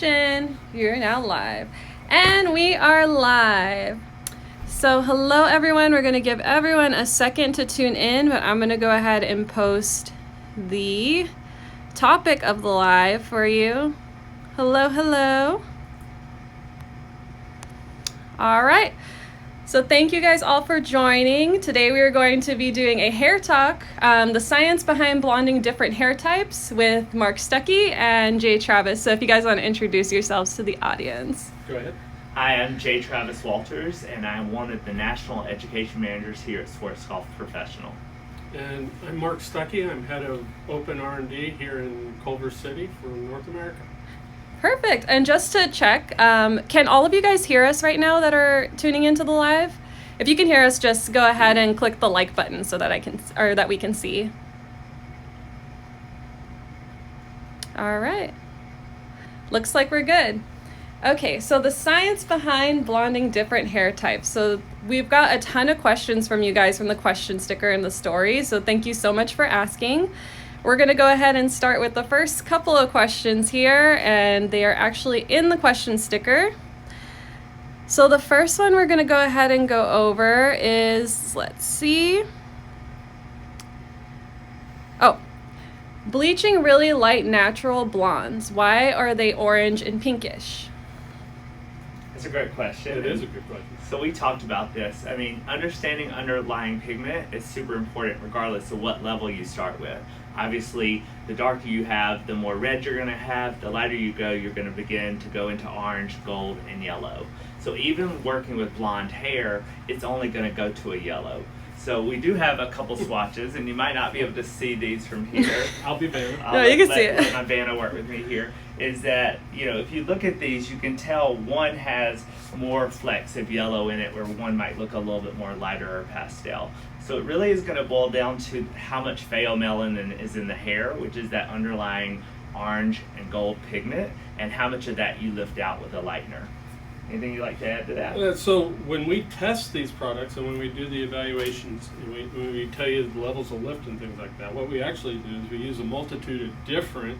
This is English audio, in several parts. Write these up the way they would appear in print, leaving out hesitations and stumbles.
You're now live. And we are live. So hello everyone. We're going to give everyone a second to tune in, but I'm going to go ahead and post the topic of the live for you. Hello. All right. So thank you guys all for joining. Today we are going to be doing a hair talk, the science behind blonding different hair types with Mark Stuckey and Jay Travis. So if you guys want to introduce yourselves to the audience. Go ahead. Hi, I'm Jay Travis Walters, and I'm one of the National Education Managers here at Schwarzkopf Professional. And I'm Mark Stuckey. I'm head of Open R&D here in Culver City for North America. Perfect. And just to check, can all of you guys hear us right now that are tuning into the live? If you can hear us, just go ahead and click the like button so that that we can see. All right. Looks like we're good. Okay, so the science behind blonding different hair types. So we've got a ton of questions from you guys from the question sticker in the story. So thank you so much for asking. We're going to go ahead and start with the first couple of questions here, and they are actually in the question sticker. So the first one we're going to go ahead and go over is, let's see. Oh, bleaching really light natural blondes. Why are they orange and pinkish? That's a great question. It is a good question. So we talked about this. I mean, understanding underlying pigment is super important regardless of what level you start with. Obviously, the darker you have, the more red you're going to have. The lighter you go, you're going to begin to go into orange, gold, and yellow. So even working with blonde hair, it's only going to go to a yellow. So we do have a couple swatches, and you might not be able to see these from here. I'll be Vanna. No, you can see it. Let my Vanna work with me here. Is that, if you look at these, you can tell one has more flecks of yellow in it, where one might look a little bit more lighter or pastel. So it really is going to boil down to how much pheomelanin is in the hair, which is that underlying orange and gold pigment, and how much of that you lift out with a lightener. Anything you'd like to add to that? So when we test these products and when we do the evaluations, and when we tell you the levels of lift and things like that, what we actually do is we use a multitude of different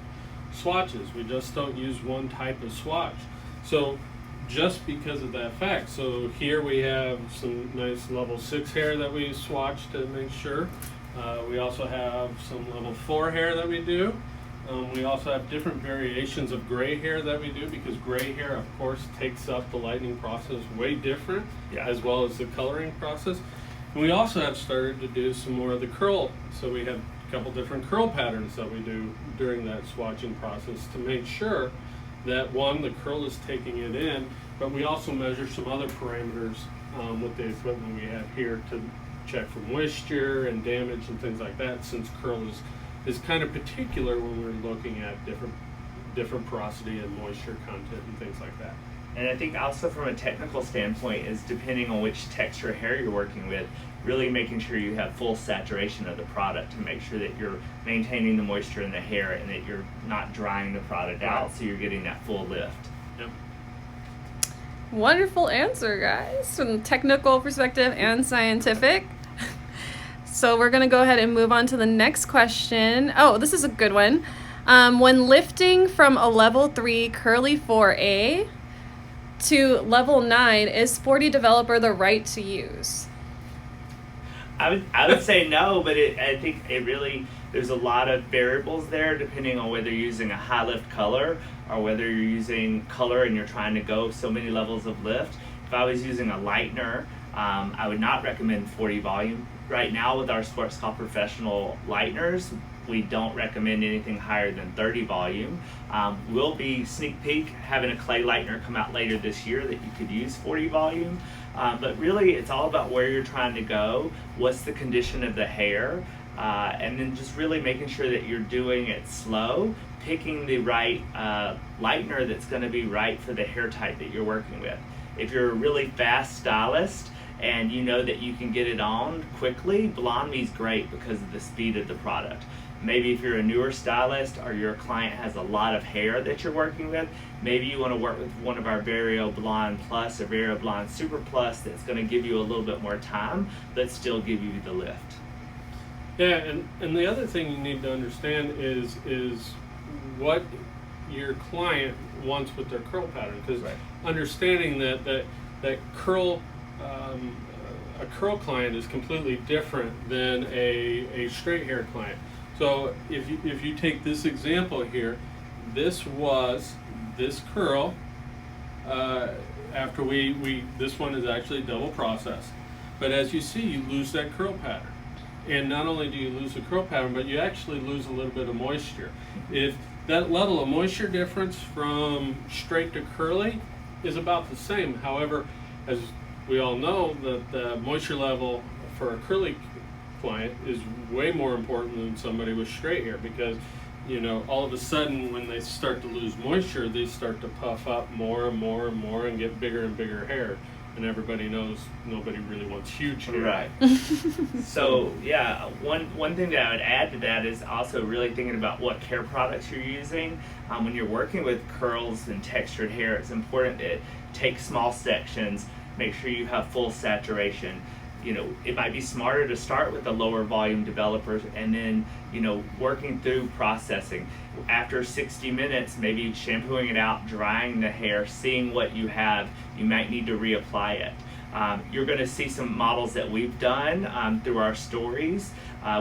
swatches. We just don't use one type of swatch. So just because of that fact, so here we have some nice level 6 hair that we swatch to make sure. We also have some level 4 hair that we do. We also have different variations of gray hair that we do, because gray hair, of course, takes up the lightening process way different, as well as the coloring process. And we also have started to do some more of the curl. So we have a couple different curl patterns that we do during that swatching process to make sure that, one, the curl is taking it in, but we also measure some other parameters with the equipment we have here to check for moisture and damage and things like that, since curl is kind of particular when we're looking at different porosity and moisture content and things like that. And I think also from a technical standpoint is, depending on which texture hair you're working with, really making sure you have full saturation of the product to make sure that you're maintaining the moisture in the hair and that you're not drying the product out, so you're getting that full lift. Yep. Wonderful answer, guys, from technical perspective and scientific. So we're going to go ahead and move on to the next question. Oh, this is a good one. When lifting from a level 3 curly 4A to level 9, is Sporty Developer the right to use? I would say no, but I think it really, there's a lot of variables there depending on whether you're using a high lift color or whether you're using color and you're trying to go so many levels of lift. If I was using a lightener, I would not recommend 40 volume. Right now with our Schwarzkopf Professional lighteners, we don't recommend anything higher than 30 volume. We'll be sneak peek having a clay lightener come out later this year that you could use 40 volume. But really it's all about where you're trying to go, what's the condition of the hair, and then just really making sure that you're doing it slow, picking the right lightener that's going to be right for the hair type that you're working with. If you're a really fast stylist and you know that you can get it on quickly, Blonde Me's great because of the speed of the product. Maybe if you're a newer stylist or your client has a lot of hair that you're working with, maybe you want to work with one of our Vario Blonde Plus or Vario Blonde Super Plus that's going to give you a little bit more time but still give you the lift. Yeah, and the other thing you need to understand is what your client wants with their curl pattern, because Right. understanding that curl a curl client is completely different than a straight hair client. So if you take this example here, this was this curl. After this one is actually double processed, but as you see, you lose that curl pattern, and not only do you lose the curl pattern, but you actually lose a little bit of moisture. If that level of moisture difference from straight to curly is about the same, however, as we all know, that the moisture level for a curly client is way more important than somebody with straight hair, because all of a sudden when they start to lose moisture, they start to puff up more and more and more and get bigger and bigger hair, and everybody knows nobody really wants huge hair. Right. So yeah, one thing that I would add to that is also really thinking about what care products you're using. When you're working with curls and textured hair, it's important to take small sections, make sure you have full saturation. It might be smarter to start with the lower volume developers and then, working through processing. After 60 minutes, maybe shampooing it out, drying the hair, seeing what you have, you might need to reapply it. You're going to see some models that we've done through our stories.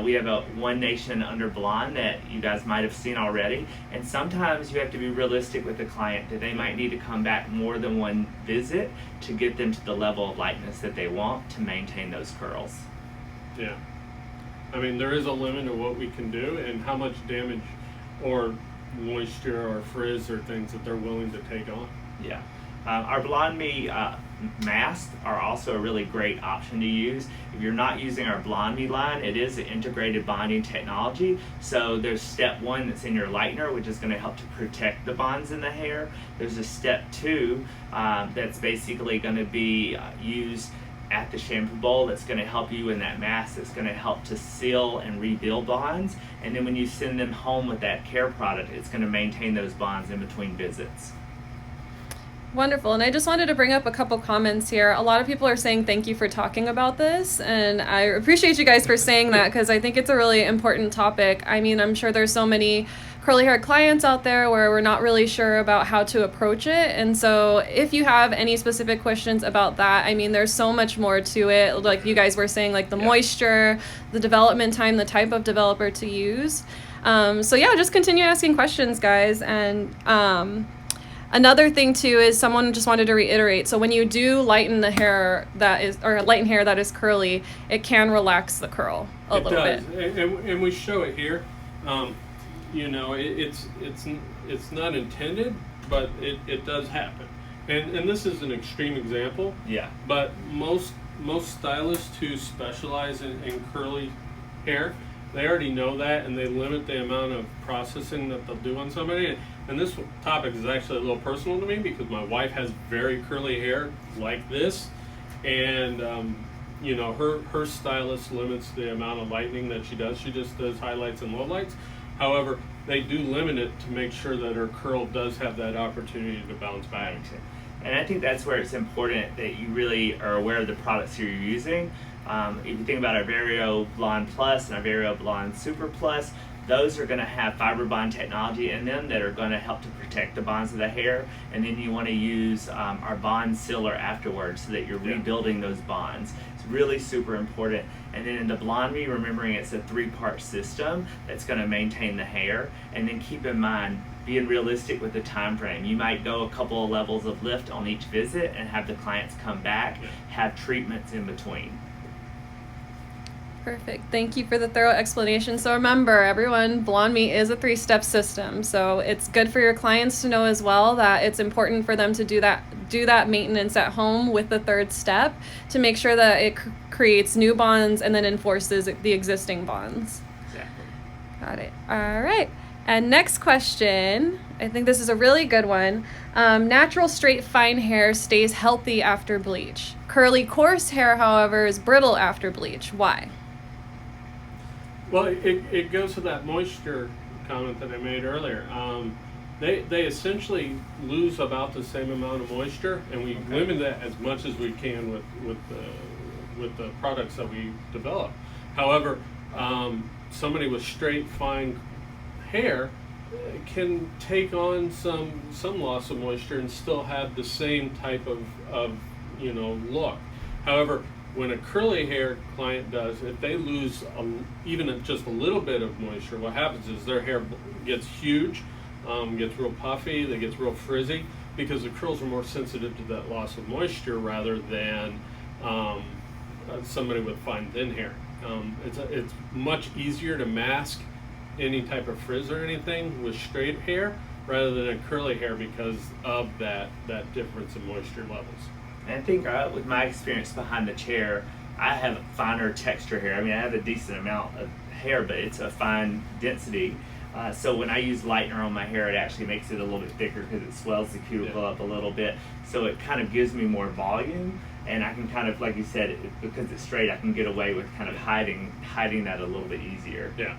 We have a One Nation Under Blonde that you guys might have seen already. And sometimes you have to be realistic with the client that they might need to come back more than one visit to get them to the level of lightness that they want to maintain those curls. Yeah. I mean, there is a limit to what we can do and how much damage or moisture or frizz or things that they're willing to take on. Yeah. Our Blonde Me masks are also a really great option to use. If you're not using our Blonde Me line, it is an integrated bonding technology. So there's step 1 that's in your lightener, which is going to help to protect the bonds in the hair. There's a step 2 that's basically going to be used at the shampoo bowl that's going to help you in that mask, that's going to help to seal and rebuild bonds. And then when you send them home with that care product, it's going to maintain those bonds in between visits. Wonderful. And I just wanted to bring up a couple comments here. A lot of people are saying thank you for talking about this, and I appreciate you guys for saying that, because I think it's a really important topic. I mean, I'm sure there's so many curly hair clients out there where we're not really sure about how to approach it. And so if you have any specific questions about that, I mean, there's so much more to it. Like you guys were saying, like the moisture, the development time, the type of developer to use. So yeah, just continue asking questions, guys. And another thing too is someone just wanted to reiterate. So when you do lighten the hair lighten hair that is curly, it can relax the curl a little bit. And we show it here. It's not intended, but it does happen. And this is an extreme example. Yeah. But most stylists who specialize in curly hair, they already know that, and they limit the amount of processing that they'll do on somebody. And this topic is actually a little personal to me because my wife has very curly hair like this, and her stylist limits the amount of lightening that she does. She just does highlights and lowlights. However, they do limit it to make sure that her curl does have that opportunity to bounce back. And I think that's where it's important that you really are aware of the products you're using. If you think about our Vario Blonde Plus and our Vario Blonde Super Plus, those are going to have fiber bond technology in them that are going to help to protect the bonds of the hair. And then you want to use our bond sealer afterwards so that you're rebuilding those bonds. It's really super important. And then in the Blonde Me, remembering it's a 3-part system that's going to maintain the hair. And then keep in mind, being realistic with the time frame. You might go a couple of levels of lift on each visit and have the clients come back, have treatments in between. Perfect. Thank you for the thorough explanation. So remember, everyone, Blonde Me is a 3-step system. So it's good for your clients to know as well that it's important for them to do that maintenance at home with the 3rd step to make sure that it creates new bonds and then enforces the existing bonds. Exactly. Got it. All right. And next question, I think this is a really good one. Natural straight fine hair stays healthy after bleach. Curly coarse hair, however, is brittle after bleach. Why? Well, it goes to that moisture comment that I made earlier. They essentially lose about the same amount of moisture, and we limit that as much as we can with the products that we develop. However, somebody with straight fine hair, can take on some loss of moisture and still have the same type of look. However, when a curly hair client does, if they lose even just a little bit of moisture, what happens is their hair gets huge, gets real puffy, they get real frizzy, because the curls are more sensitive to that loss of moisture rather than somebody with fine thin hair. It's much easier to mask any type of frizz or anything with straight hair rather than a curly hair because of that difference in moisture levels. And I think with my experience behind the chair, I have finer texture hair. I mean, I have a decent amount of hair, but it's a fine density. So when I use lightener on my hair, it actually makes it a little bit thicker because it swells the cuticle up a little bit. So it kind of gives me more volume, and I can kind of, like you said, because it's straight, I can get away with kind of hiding that a little bit easier. Yeah.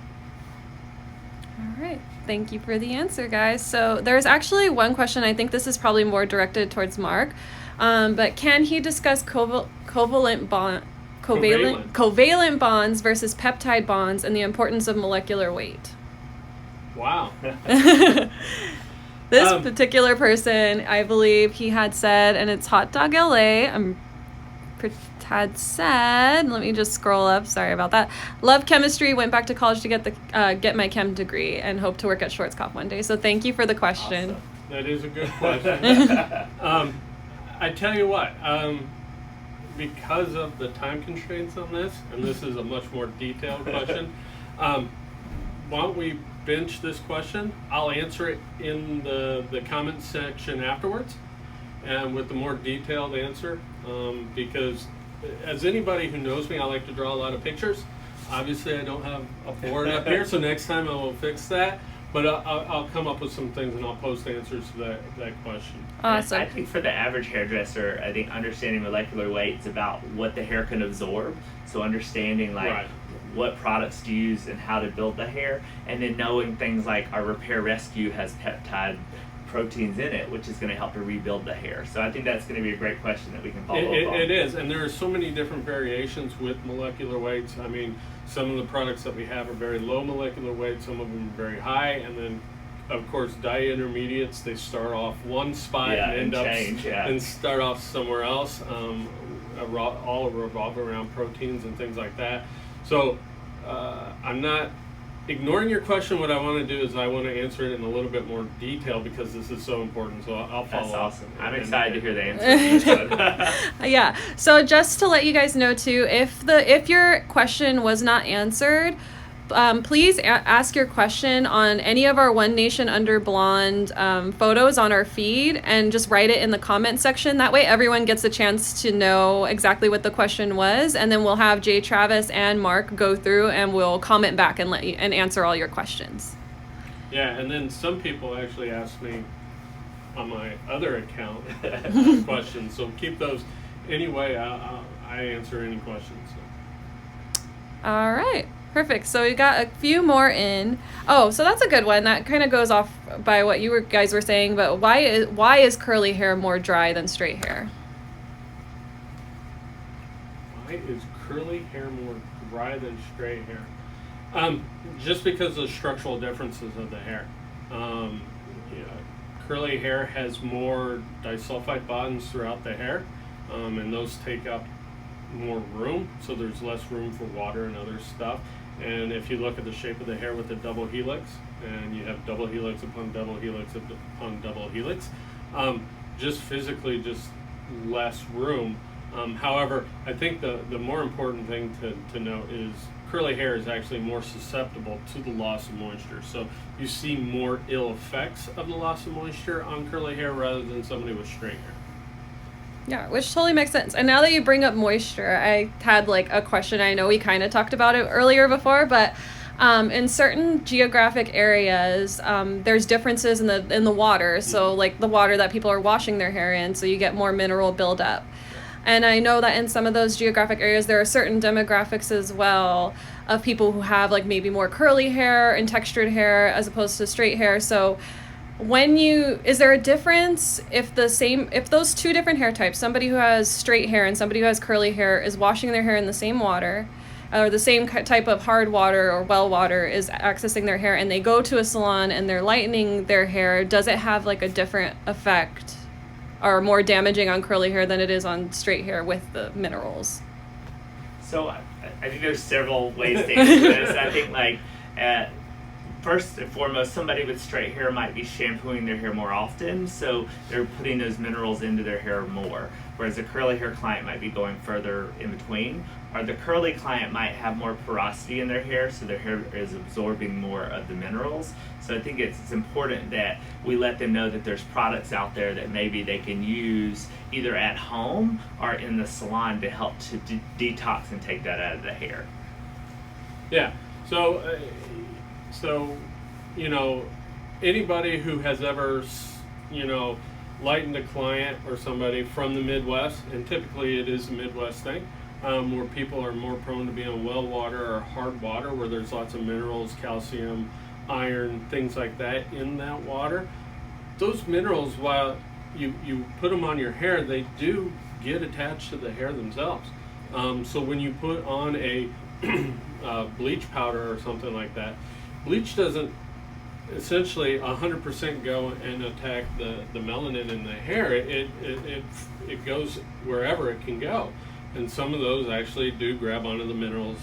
All right. Thank you for the answer, guys. So there's actually one question. I think this is probably more directed towards Mark. But can he discuss covalent bonds versus peptide bonds and the importance of molecular weight? Wow. This particular person, I believe he had said, and it's Hot Dog LA, had said, let me just scroll up, sorry about that. Love chemistry, went back to college to get my chem degree, and hope to work at Schwarzkopf one day. So thank you for the question. Awesome. That is a good question. I tell you what, because of the time constraints on this, and this is a much more detailed question, why don't we bench this question? I'll answer it in the comment section afterwards, and with the more detailed answer, because as anybody who knows me, I like to draw a lot of pictures. Obviously, I don't have a board up here, so next time I will fix that. But I'll come up with some things and I'll post answers to that question. Awesome. I think for the average hairdresser, I think understanding molecular weight is about what the hair can absorb. So understanding what products to use and how to build the hair, and then knowing things like our Repair Rescue has peptide proteins in it, which is going to help to rebuild the hair. So I think that's going to be a great question that we can follow up on. It is, and there are so many different variations with molecular weights. I mean, some of the products that we have are very low molecular weight, some of them are very high, and then of course dye intermediates, they start off one spot and start off somewhere else. All revolve around proteins and things like that. So I'm not ignoring your question. What I want to do is I want to answer it in a little bit more detail because this is so important. So I'll follow up. That's awesome. I'm excited to hear the answer. Yeah. So just to let you guys know too, if your question was not answered, please ask your question on any of our One Nation Under Blonde photos on our feed, and just write it in the comment section. That way everyone gets a chance to know exactly what the question was, and then we'll have Jay Travis and Mark go through and we'll comment back and and answer all your questions. Yeah, and then some people actually ask me on my other account questions, so keep those. Anyway, I answer any questions. So. All right. Perfect. So we got a few more in. Oh, so that's a good one. That kind of goes off by what you guys were saying, but why is curly hair more dry than straight hair? Why is curly hair more dry than straight hair? Just because of the structural differences of the hair. Curly hair has more disulfide bonds throughout the hair, and those take up more room, so there's less room for water and other stuff. And if you look at the shape of the hair with a double helix, and you have double helix upon double helix upon double helix, just physically just less room. However, I think the more important thing to note is curly hair is actually more susceptible to the loss of moisture. So you see more ill effects of the loss of moisture on curly hair rather than somebody with straight hair. Yeah, which totally makes sense. And now that you bring up moisture, I had a question. I know we kind of talked about it earlier before, but in certain geographic areas, there's differences in the water. So the water that people are washing their hair in, so you get more mineral buildup. And I know that in some of those geographic areas, there are certain demographics as well of people who have maybe more curly hair and textured hair as opposed to straight hair. So is there a difference if those two different hair types, somebody who has straight hair and somebody who has curly hair, is washing their hair in the same water, or the same type of hard water or well water is accessing their hair, and they go to a salon and they're lightening their hair, does it have like a different effect or more damaging on curly hair than it is on straight hair with the minerals? So I think there's several ways to answer this. I think like first and foremost, somebody with straight hair might be shampooing their hair more often, so they're putting those minerals into their hair more. Whereas a curly hair client might be going further in between. Or the curly client might have more porosity in their hair, so their hair is absorbing more of the minerals. So I think it's important that we let them know that there's products out there that maybe they can use either at home or in the salon to help to detox and take that out of the hair. Yeah. So, you know, anybody who has ever, you know, lightened a client or somebody from the Midwest, and typically it is a Midwest thing, where people are more prone to be on well water or hard water, where there's lots of minerals, calcium, iron, things like that in that water. Those minerals, while you put them on your hair, they do get attached to the hair themselves. So when you put on a bleach powder or something like that, bleach doesn't essentially 100% go and attack the melanin in the hair. It goes wherever it can go. And some of those actually do grab onto the minerals.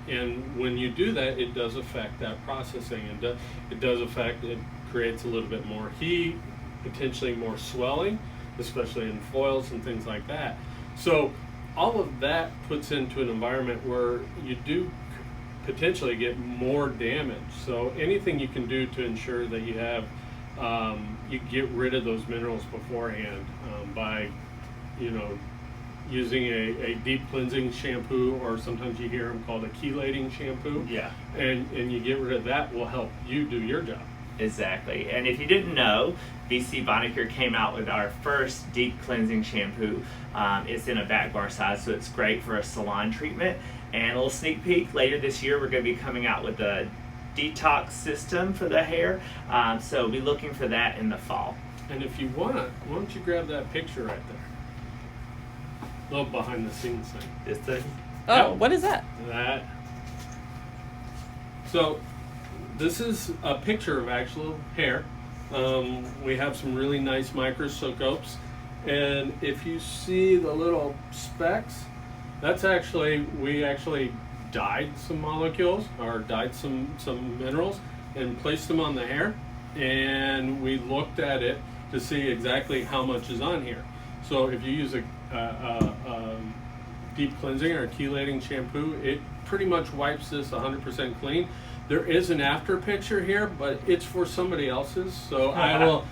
And when you do that, it does affect that processing. And it creates a little bit more heat, potentially more swelling, especially in foils and things like that. So all of that puts into an environment where you do potentially get more damage. So anything you can do to ensure that you have, you get rid of those minerals beforehand by, you know, using a deep cleansing shampoo, or sometimes you hear them called a chelating shampoo. Yeah. And you get rid of that will help you do your job. Exactly. And if you didn't know, BC Bonicare came out with our first deep cleansing shampoo. It's in a back bar size, so it's great for a salon treatment. And a little sneak peek, later this year we're going to be coming out with a detox system for the hair. So be looking for that in the fall. And if you want, why don't you grab that picture right there? A little behind the scenes thing. This thing? Oh, Yep. what is that? That. So this is a picture of actual hair. We have some really nice microscopes, and if you see the little specks, that's actually, we actually dyed some molecules or dyed some minerals and placed them on the hair, and we looked at it to see exactly how much is on here. So if you use a deep cleansing or a chelating shampoo, it pretty much wipes this 100% clean. There is an after picture here, but it's for somebody else's, so I will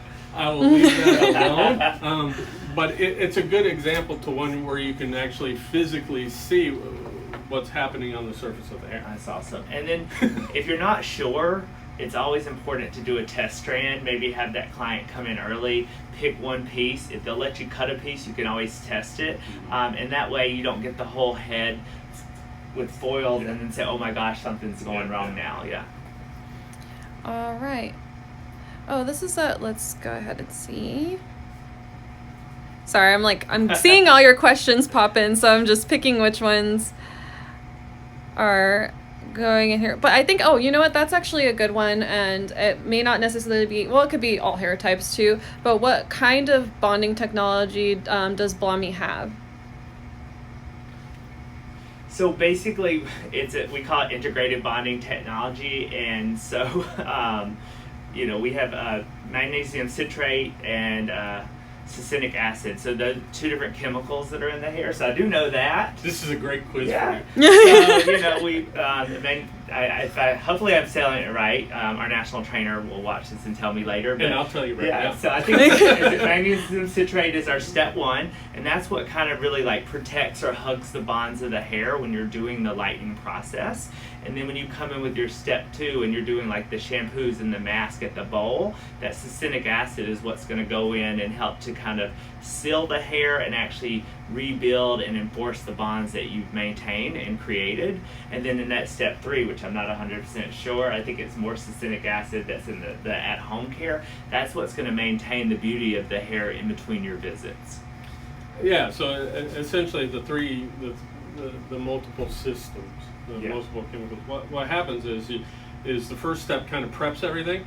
leave that alone. But it's a good example to one where you can actually physically see what's happening on the surface of the hair. That's awesome. And then if you're not sure, it's always important to do a test strand. Maybe have that client come in early, pick one piece. If they'll let you cut a piece, you can always test it. And that way you don't get the whole head with foiled and then say, oh my gosh, something's going wrong now. Yeah. All right. Oh, this is let's go ahead and see. Sorry, I'm seeing all your questions pop in, so I'm just picking which ones are going in here. But I think, oh, you know what? That's actually a good one, and it may not necessarily be, well, it could be all hair types too, but what kind of bonding technology does Blami have? So basically, we call it integrated bonding technology, and so we have magnesium citrate and succinic acid. So those two different chemicals that are in the hair. So I do know that. This is a great quiz Yeah. for you. So we hopefully I'm selling it right. Our national trainer will watch this and tell me later. But And I'll tell you right now. So I think magnesium citrate is our step one, and that's what kind of really like protects or hugs the bonds of the hair when you're doing the lightening process. And then when you come in with your step two and you're doing like the shampoos and the mask at the bowl, that succinic acid is what's going to go in and help to kind of seal the hair and actually rebuild and enforce the bonds that you've maintained and created. And then in that step three, which I'm not 100% sure, I think it's more succinic acid that's in the at-home care. That's what's going to maintain the beauty of the hair in between your visits. Yeah, so essentially the multiple systems the Yeah. multiple chemicals. What happens is the first step kind of preps everything,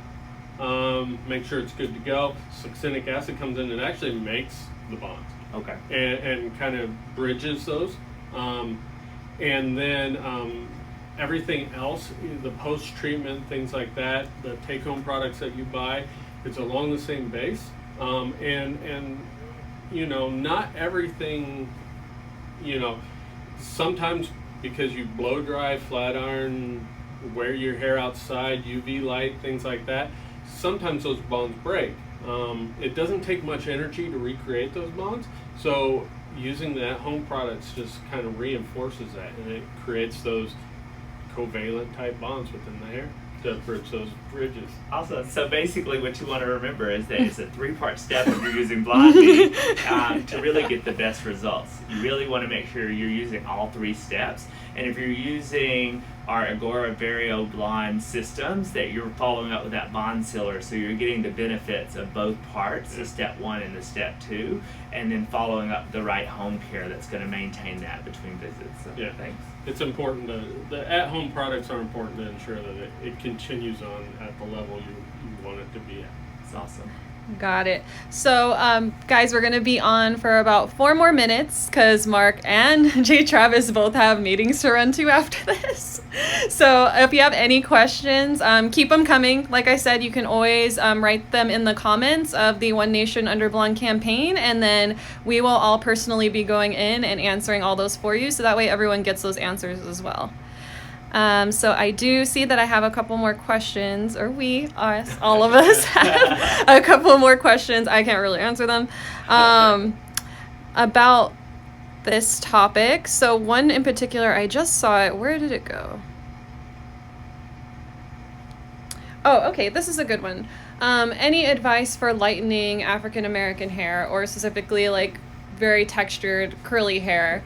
make sure it's good to go. Succinic acid comes in and actually makes the bonds Okay. and kind of bridges those. And then everything else, the post-treatment, things like that, the take-home products that you buy, it's along the same base. And you know, not everything, you know, sometimes because you blow dry, flat iron, wear your hair outside, UV light, things like that, sometimes those bonds break. It doesn't take much energy to recreate those bonds, so using the at-home products just kind of reinforces that, and it creates those covalent type bonds within the hair to bridge those bridges. Awesome. So basically, what you want to remember is that it's a three-part step if you're using Blondie to really get the best results. You really want to make sure you're using all three steps. And if you're using our Agora Vario Blonde systems, that you're following up with that bond sealer, so you're getting the benefits of both parts, the step 1 and the step 2, and then following up the right home care that's going to maintain that between visits. So, Yeah. thanks. It's important the at-home products are important to ensure that it continues on at the level you want it to be at. It's awesome. Got it. So, guys, we're going to be on for about 4 more minutes because Mark and Jay Travis both have meetings to run to after this. So, if you have any questions, keep them coming. Like I said, you can always write them in the comments of the One Nation Under Blonde campaign, and then we will all personally be going in and answering all those for you, so that way everyone gets those answers as well. So I do see that I have a couple more questions, or us, all of us have a couple more questions. I can't really answer them, about this topic. So one in particular, I just saw it. Where did it go? Oh, okay. This is a good one. Any advice for lightening African American hair, or specifically like very textured curly hair?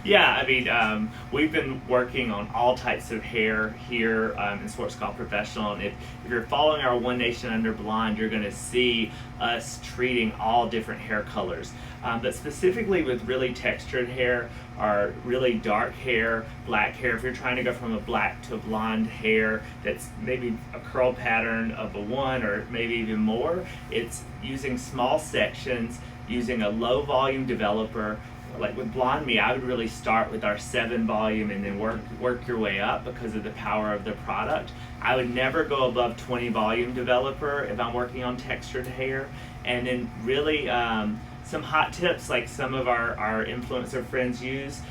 Yeah, I mean, we've been working on all types of hair here in Sports Golf Professional, and if you're following our One Nation Under Blonde, you're going to see us treating all different hair colors. But specifically with really textured hair, or really dark hair, black hair, if you're trying to go from a black to a blonde hair that's maybe a curl pattern of a 1 or maybe even more, it's using small sections, using a low volume developer. Like with Blonde Me, I would really start with our 7 volume and then work your way up because of the power of the product. I would never go above 20 volume developer if I'm working on textured hair. And then really some hot tips like some of our influencer friends use.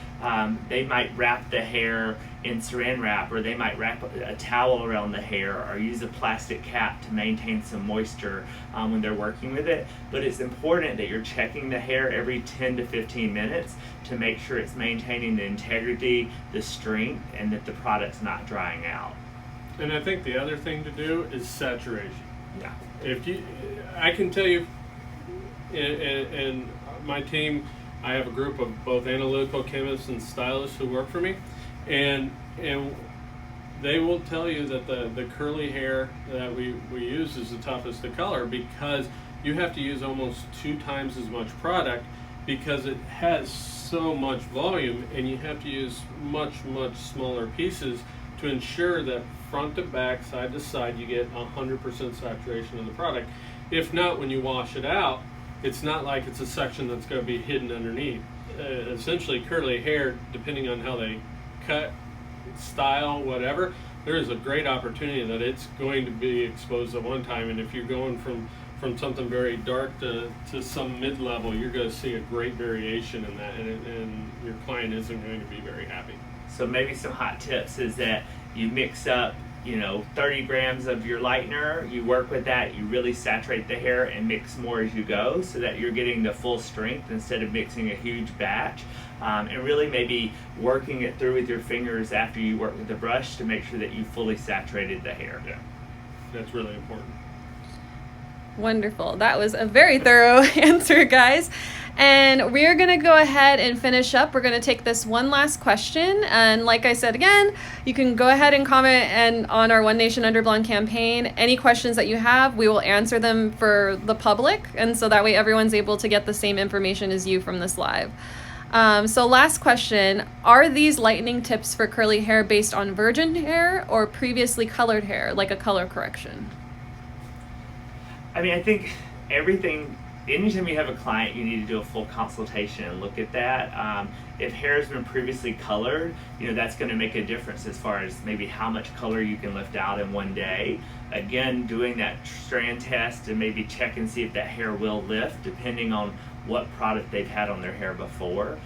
They might wrap the hair in saran wrap, or they might wrap a towel around the hair, or use a plastic cap to maintain some moisture when they're working with it. But it's important that you're checking the hair every 10 to 15 minutes to make sure it's maintaining the integrity, the strength, and that the product's not drying out. And I think the other thing to do is saturation. Yeah. I can tell you, in my team, I have a group of both analytical chemists and stylists who work for me, and they will tell you that the curly hair that we use is the toughest to color, because you have to use almost 2 times as much product because it has so much volume, and you have to use much smaller pieces to ensure that front to back, side to side, you get 100% saturation of the product. If not, when you wash it out, it's not like it's a section that's going to be hidden underneath. Essentially, curly hair, depending on how they cut, style, whatever, there is a great opportunity that it's going to be exposed at one time. And if you're going from something very dark to some mid-level, you're going to see a great variation in that, and your client isn't going to be very happy. So maybe some hot tips is that you mix up 30 grams of your lightener, you work with that, you really saturate the hair and mix more as you go so that you're getting the full strength instead of mixing a huge batch. And really maybe working it through with your fingers after you work with the brush to make sure that you fully saturated the hair. Yeah, that's really important. Wonderful. That was a very thorough answer, guys. And we're going to go ahead and finish up. We're going to take this one last question. And like I said again, you can go ahead and comment on our One Nation Under Blonde campaign. Any questions that you have, we will answer them for the public. And so that way everyone's able to get the same information as you from this live. So last question, are these lightening tips for curly hair based on virgin hair or previously colored hair, like a color correction? I mean, I think everything, anytime you have a client, you need to do a full consultation and look at that. If hair has been previously colored, that's going to make a difference as far as maybe how much color you can lift out in one day. Again, doing that strand test and maybe check and see if that hair will lift depending on what product they've had on their hair before.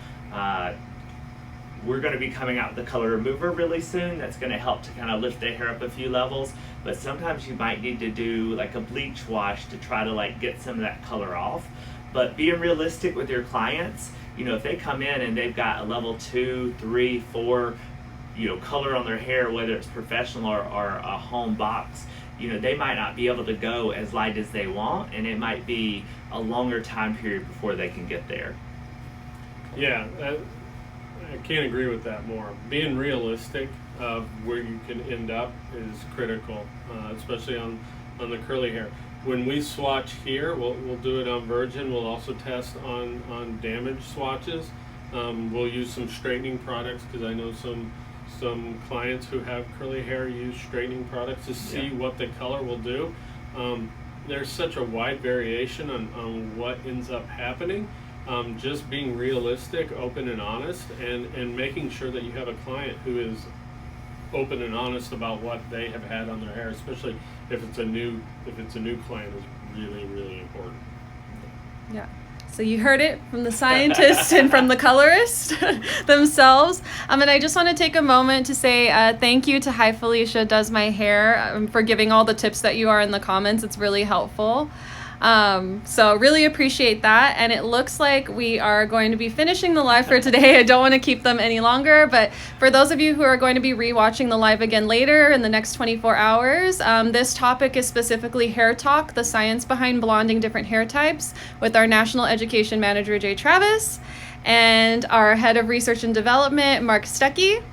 We're going to be coming out with the color remover really soon. That's going to help to kind of lift the hair up a few levels. But sometimes you might need to do like a bleach wash to try to like get some of that color off. But being realistic with your clients, if they come in and they've got a level 2, 3, 4, color on their hair, whether it's professional or a home box, they might not be able to go as light as they want, and it might be a longer time period before they can get there. Yeah, I can't agree with that more. Being realistic of where you can end up is critical, especially on the curly hair. When we swatch here, we'll do it on virgin. We'll also test on damaged swatches. We'll use some straightening products because I know some clients who have curly hair use straightening products to see what the color will do. There's such a wide variation on what ends up happening. Just being realistic, open and honest, and making sure that you have a client who is open and honest about what they have had on their hair, especially if it's a new client, is really, really important. Yeah. So you heard it from the scientist and from the colorist themselves. And I just want to take a moment to say thank you to Hi Felicia Does My Hair for giving all the tips that you are in the comments. It's really helpful. So really appreciate that. And it looks like we are going to be finishing the live for today. I don't want to keep them any longer, but for those of you who are going to be rewatching the live again later in the next 24 hours, this topic is specifically hair talk, the science behind blonding different hair types, with our National Education Manager, Jay Travis, and our Head of Research and Development, Mark Stuckey.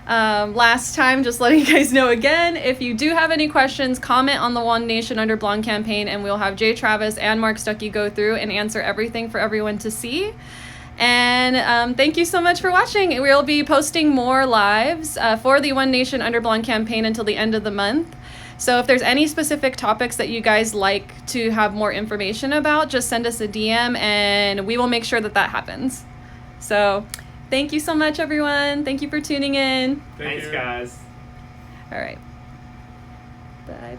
Last time, just letting you guys know again, if you do have any questions, comment on the One Nation Under Blonde campaign, and we'll have Jay Travis and Mark Stuckey go through and answer everything for everyone to see. And thank you so much for watching. We'll be posting more lives for the One Nation Under Blonde campaign until the end of the month. So if there's any specific topics that you guys like to have more information about, just send us a DM and we will make sure that that happens. So thank you so much, everyone. Thank you for tuning in. Thanks, guys. All right. Bye.